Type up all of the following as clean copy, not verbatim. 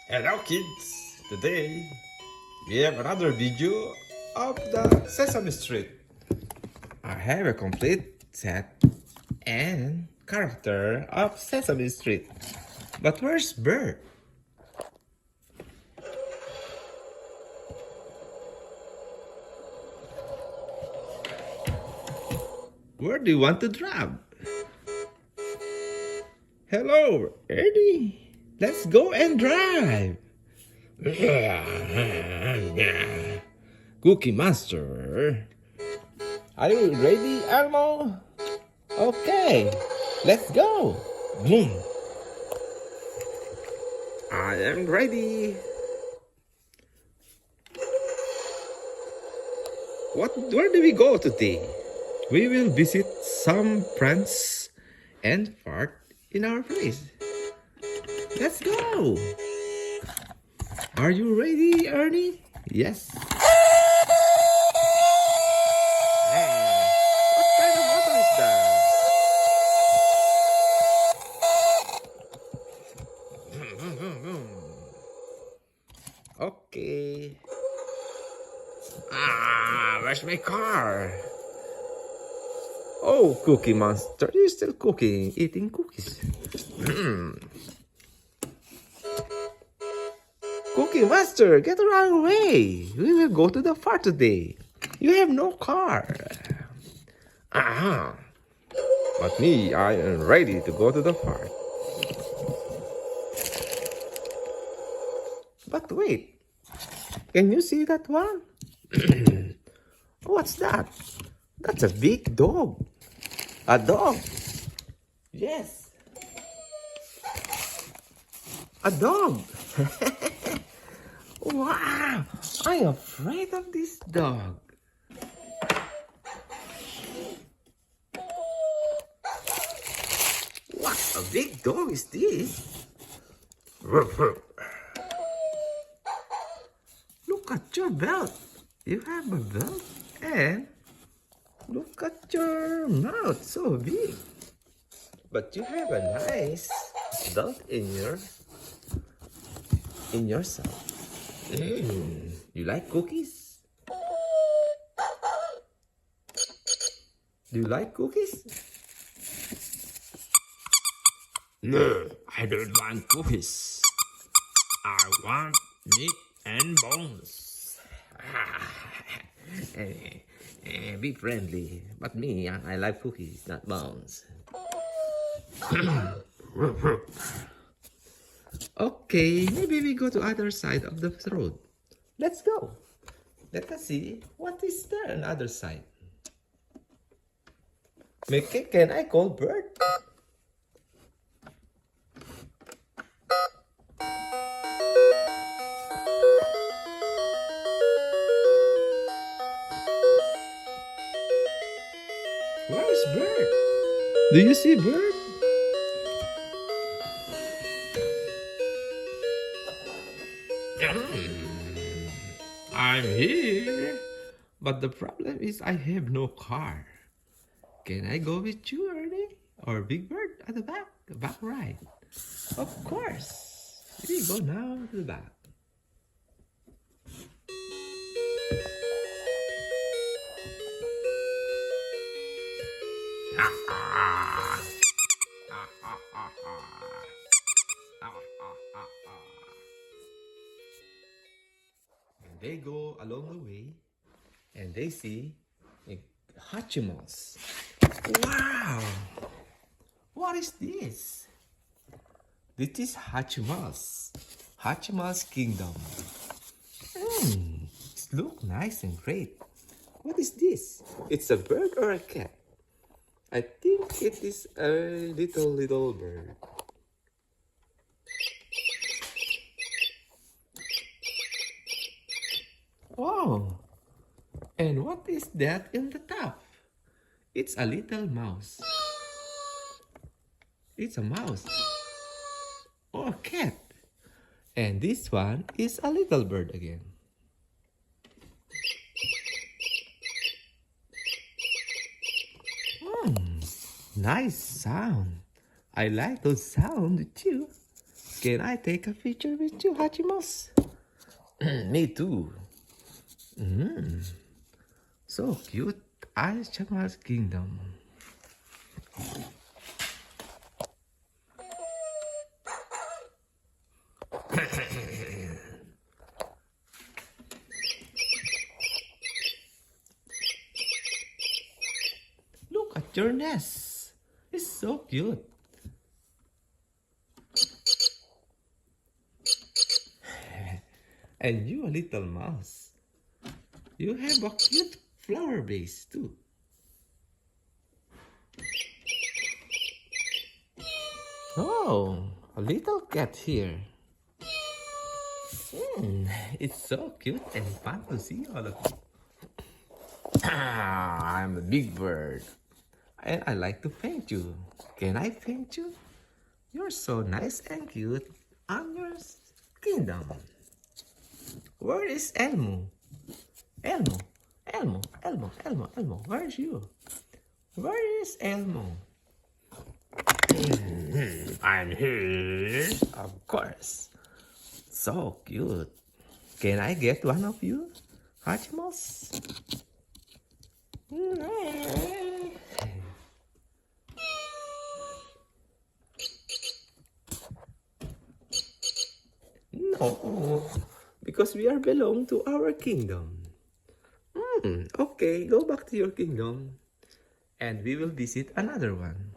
Hello kids! Today we have another video of the Sesame Street. I have a complete set and character of Sesame Street. But where's Bert? Where do you want to drive? Hello, Ernie. Let's go and drive. Cookie Monster. Are you ready, Elmo? Okay, let's go. Boom. I am ready. Where do we go today? We will visit some friends and fart in our place. Let's go. Are you ready, Ernie? Yes. What kind of water is that? Okay. Where's my car? Oh, Cookie Monster, you're still cooking, eating cookies. Cookie Monster, get out of the way. We will go to the farm today. You have no car. But me, I am ready to go to the farm. But wait, can you see that one? What's that? That's a big dog. A dog. Yes. A dog. Wow. I'm afraid of this dog. What a big dog is this? Look at your belt. You have a belt and look at your mouth, so big. But you have a nice belt in yourself. You like cookies? Do you like cookies? No, I don't want cookies. I want meat and bones. Be friendly. But me, I like cookies, not bones. Okay, maybe we go to other side of the road. Let's go. Let us see what is there on the other side. Can I call Bert? Where is Bert? Do you see Bert? I'm here. But the problem is I have no car. Can I go with you, Ernie? Or Big Bird at the back? The back right. Of course. We go now to the back. And they go along the way and they see a Hatchimals. Wow! What is this? This is Hatchimals. Hatchimals Kingdom. It looks nice and great. What is this? It's a bird or a cat? I think it is a little bird. Wow! And what is that in the top? It's a little mouse. It's a mouse. Or a cat. And this one is a little bird again. Nice sound. I like those sounds too. Can I take a picture with you, Hachimos? Me too. So cute. Hachimos Kingdom. Look at your nest. It's so cute. And you, a little mouse. You have a cute flower base too. Oh, a little cat here. It's so cute and fun to see all of you. I'm a big bird. And I like to paint you. Can I paint you? You're so nice and cute on your kingdom. Where is Elmo? Elmo, Elmo, Elmo, Elmo, Elmo. Where's you? Where is Elmo? I'm here. Of course. So cute. Can I get one of you, Hachimos? No, because we are belong to our kingdom. Okay, go back to your kingdom and we will visit another one.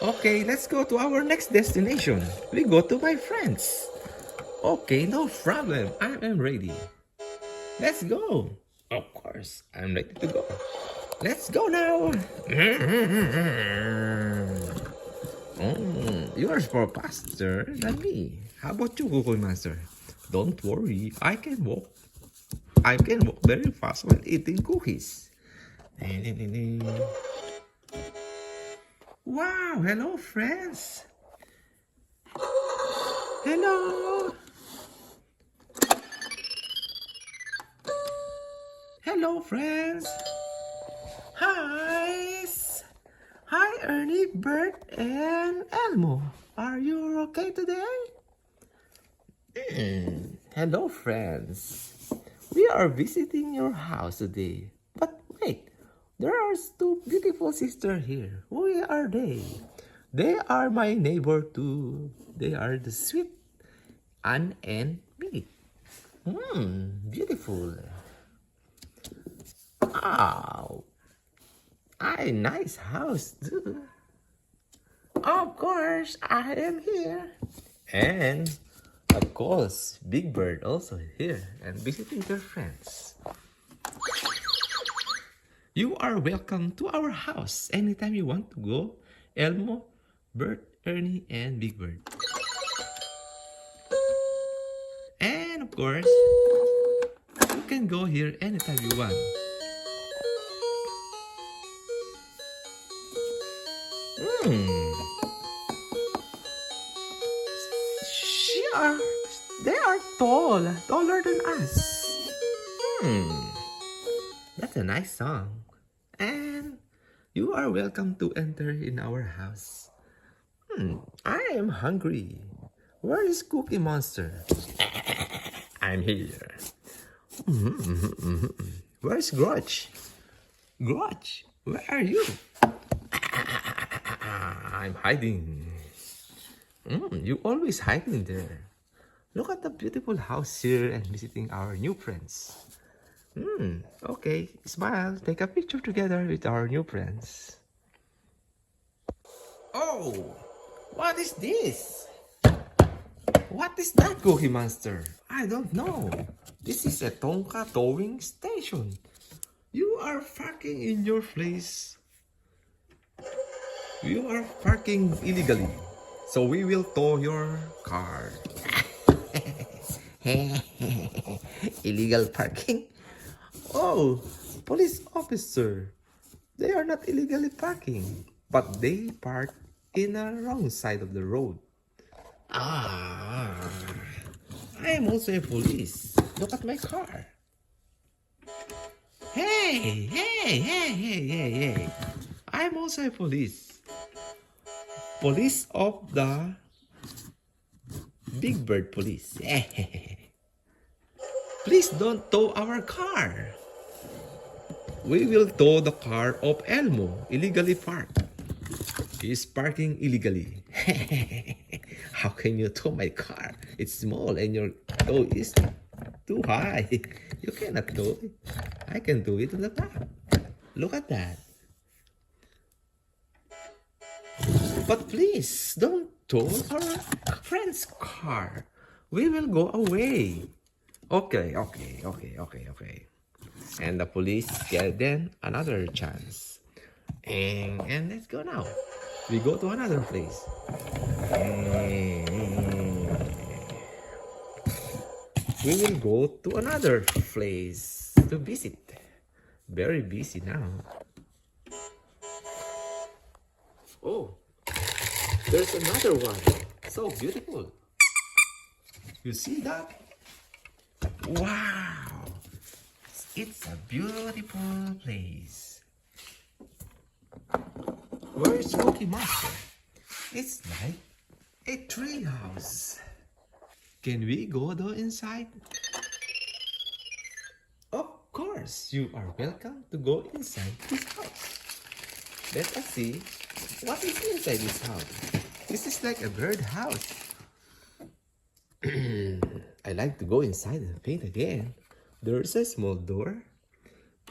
Okay, let's go to our next destination. We go to my friends. Okay, no problem. I am ready. Let's go. Of course, I'm ready to go. Let's go now. Yours for faster than me. How about you, Google Master? Don't worry, I can walk. I can walk very fast while eating cookies. Wow, hello friends. Hello. Hello friends. Hi. Hi Ernie, Bert, and Elmo. Are you okay today? Hello friends. We are visiting your house today. But wait, there are two beautiful sisters here. Who are they? They are my neighbor too. They are the sweet Anne and me. Beautiful. Wow. A nice house too. Of course, I am here. And of course, Big Bird also here and visiting their friends. You are welcome to our house anytime you want to go. Elmo, Bert, Ernie, and Big Bird. And of course, you can go here anytime you want. They are tall, taller than us. That's a nice song. And you are welcome to enter in our house. I am hungry. Where is Cookie Monster? I'm here. Where's Grouch? Grouch, where are you? I'm hiding. You always hiding there. Look at the beautiful house here and visiting our new friends. Okay, smile. Take a picture together with our new friends. Oh, what is this? What is that, Cookie Monster? I don't know. This is a Tonka towing station. You are parking in your place. You are parking illegally. So we will tow your car. Illegal parking? Oh, police officer. They are not illegally parking, but they park in the wrong side of the road. I am also a police. Look at my car. Hey. I'm also a police. Police of the Big Bird Police. Please don't tow our car. We will tow the car of Elmo, illegally parked. He's parking illegally. How can you tow my car? It's small and your tow is too high. You cannot tow it. I can do it on the back. Look at that. But please, don't tow our friend's car. We will go away. Okay. And the police get then another chance. And let's go now. We go to another place. We will go to another place to visit. Very busy now. Oh, there's another one. So beautiful. You see that? Wow. It's a beautiful place. Where is Cookie Monster? It's like a treehouse. Can we go though inside? Of course, you are welcome to go inside this house. Let us see what is inside this house. This is like a bird house. I like to go inside and paint again. There's a small door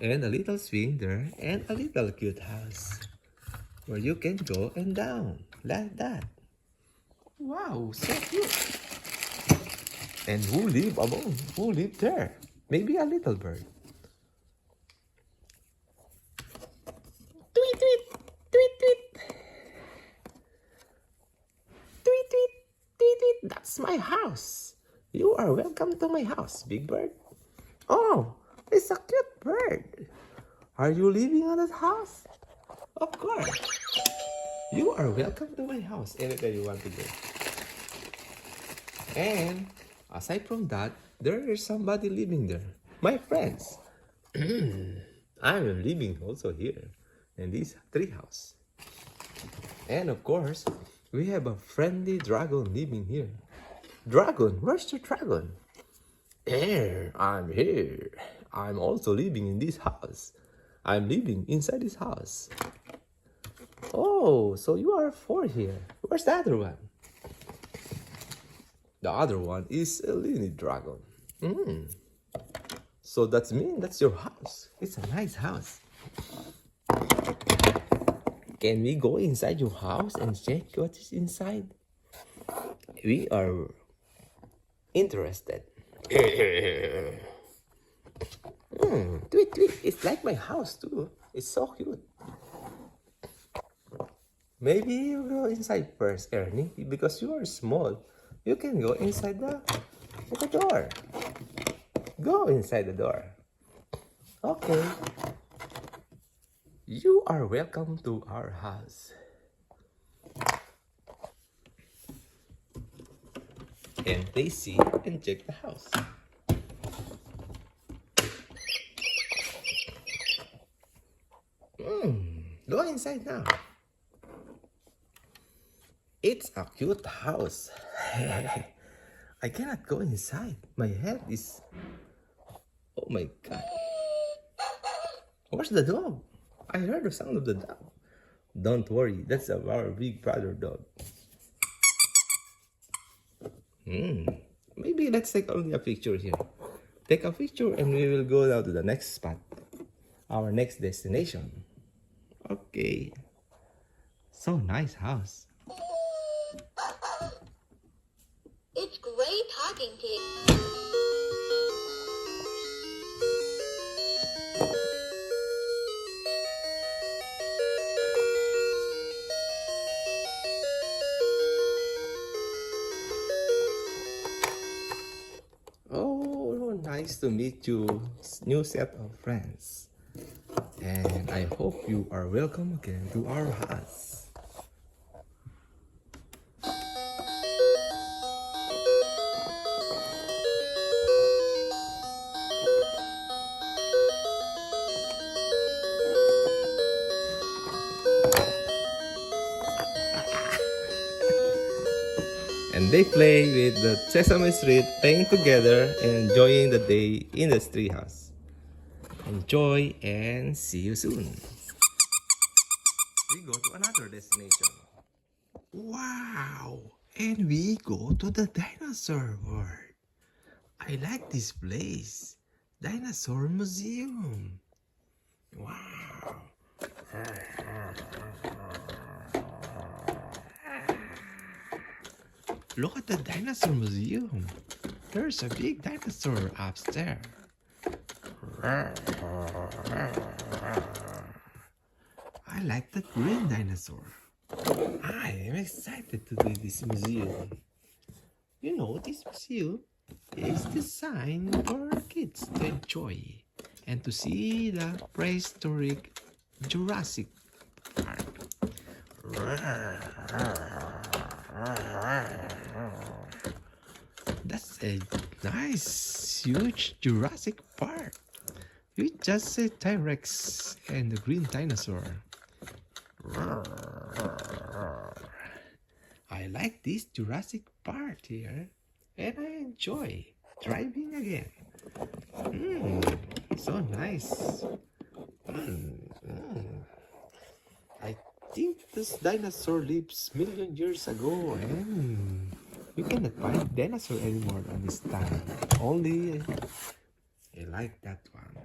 and a little swing there and a little cute house where you can go and down like that. Wow, so cute. And who live alone? Who live there? Maybe a little bird. Tweet, tweet, tweet, tweet. Tweet, tweet, tweet, tweet. That's my house. You are welcome to my house, Big Bird. Oh, it's a cute bird. Are you living on that house? Of course. You are welcome to my house anywhere you want to go. And aside from that, there is somebody living there. My friends. I'm living also here in this treehouse. And of course, we have a friendly dragon living here. Dragon, where's your dragon? Here, I'm here. I'm also living in this house. I'm living inside this house. Oh, so you are four here. Where's the other one? The other one is a little dragon. So that's that's your house. It's a nice house. Can we go inside your house and check what is inside? We are interested. Tweet, tweet. It's like my house too. It's so cute. Maybe you go inside first, Ernie, because you are small. You can go inside the door. Go inside the door. Okay. You are welcome to our house. And they see and check the house. Go inside now. It's a cute house. I cannot go inside. My head is... Oh my God. Where's the dog? I heard the sound of the dog. Don't worry, that's our big brother dog. Maybe let's take only a picture here. Take a picture and we will go down to the next spot. Our next destination. Okay. So nice house. It's great talking to you. Oh, nice to meet you, new set of friends. And I hope you are welcome again to our house. they play with the Sesame Street, playing together and enjoying the day in the treehouse. Enjoy and see you soon. We go to another destination. Wow! And we go to the dinosaur world. I like this place. Dinosaur Museum. Wow! Look at the dinosaur museum. There's a big dinosaur upstairs. I like the green dinosaur. I am excited to do this museum. You know, this museum is designed for kids to enjoy and to see the prehistoric Jurassic Park. That's a nice, huge Jurassic Park. You just say T-Rex and the green dinosaur. I like this Jurassic Park here, and I enjoy driving again. So nice. I think this dinosaur lives million years ago, and you cannot find dinosaur anymore on this time. Only I like that one.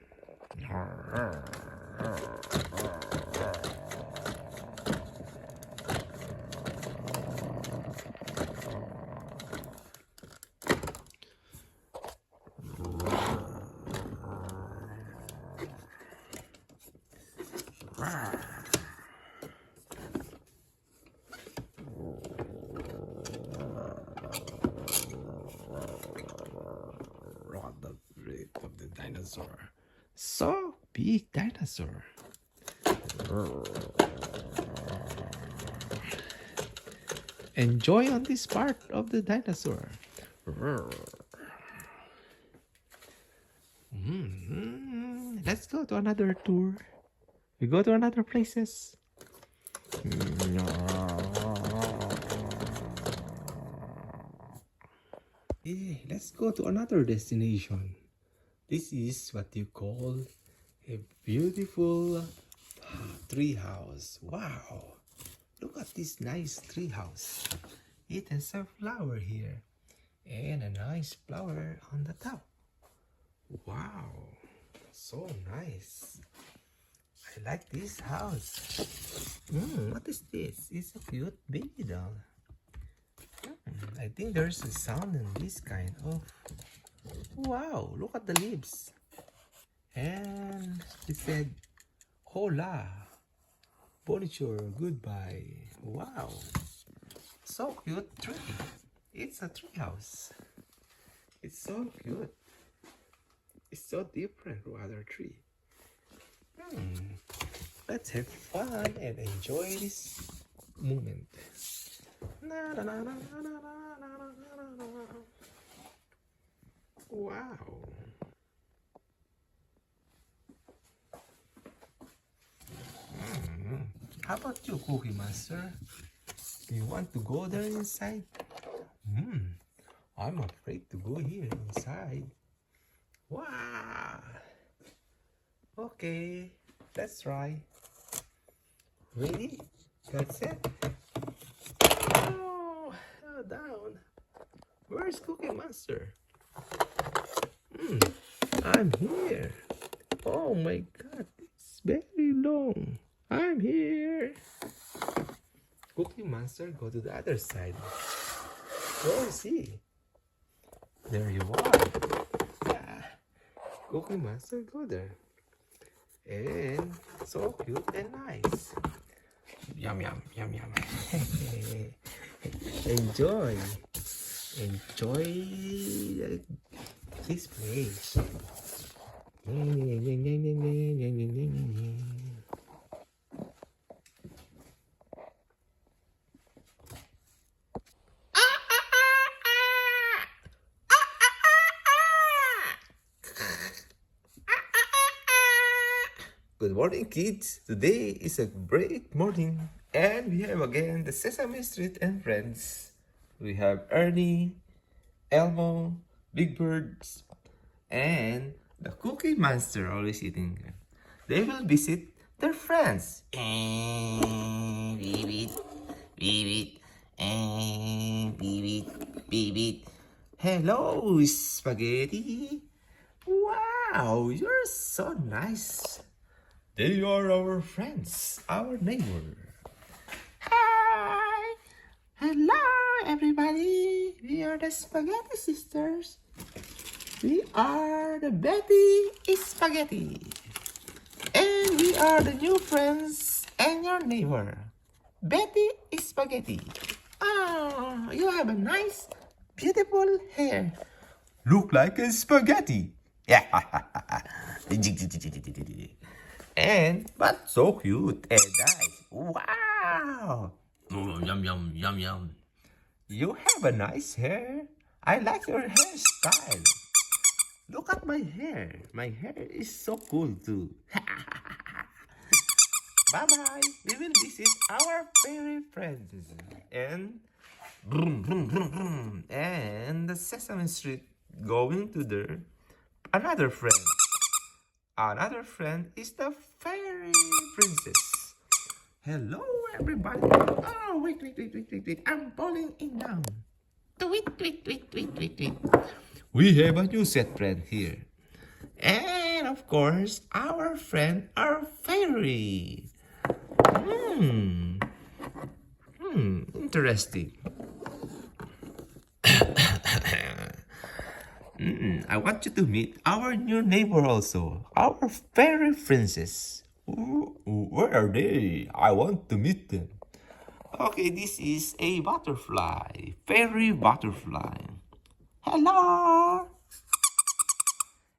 The breed of the dinosaur. So big dinosaur. Enjoy on this part of the dinosaur. Let's go to another tour. We go to another places. Let's go to another destination. This is what you call a beautiful treehouse. Wow! Look at this nice treehouse. It has a flower here and a nice flower on the top. Wow! So nice. I like this house. What is this? It's a cute baby doll. I think there's a sound in this kind of... Wow, look at the leaves. And it said, hola, bonjour, goodbye. Wow, so cute tree. It's a tree house. It's so cute. It's so different from other tree. Let's have fun and enjoy this moment. Wow. How about you, Cookie Master? Do you want to go there inside? I'm afraid to go here inside. Wow. Okay, let's try. Ready? That's it. Oh, down. Where's Cookie Monster? I'm here. Oh my God, it's very long. I'm here. Cookie Monster, go to the other side. Where is he? There you are. Yeah. Cookie Monster, go there. And so cute and nice. Yum, yum, yum, yum. Enjoy. Enjoy this place. Good morning, kids. Today is a great morning, and we have again the Sesame Street and Friends We have Ernie, Elmo, Big Birds, and the Cookie Monster always eating. They will visit their friends. Beep it, beep it, beep it, beep it. Hello, Spaghetti. Wow, you're so nice. They are our friends, our neighbor. Hi! Hello, everybody! We are the Spaghetti Sisters. We are the Betty Spaghetti. And we are the new friends and your neighbor. Betty Spaghetti. Ah, you have a nice, beautiful hair. Look like a spaghetti. Yeah. And but so cute and nice. Wow. Yum yum yum yum. You have a nice hair. I like your hairstyle. Look at my hair. My hair is so cool too. Bye bye. We will visit our fairy friends. And vroom, vroom, vroom, vroom. And the Sesame Street going to their another friend. Another friend is the fairy princess. Hello, everybody. Oh, wait. I'm falling in down. Wait. We have a new set friend here. And of course, our friend are fairy. Interesting. I want you to meet our new neighbor also, our fairy princess. Where are they? I want to meet them. Okay, this is a butterfly, fairy butterfly. Hello!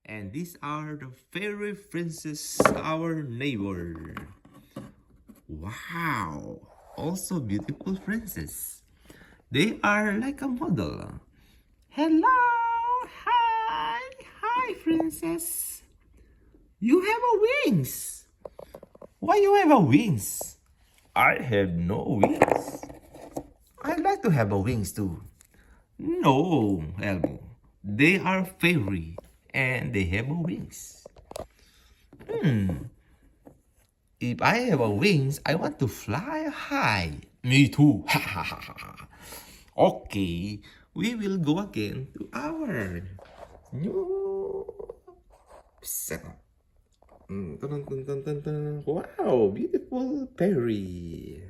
And these are the fairy princess, our neighbor. Wow! Also beautiful princess. They are like a model. Hello! Hi, princess. You have a wings. Why you have a wings? I have no wings. I'd like to have a wings too. No, Elmo. They are fairy and they have a wings. If I have a wings, I want to fly high. Me too. Okay, we will go again to our new setup. Wow, beautiful fairy.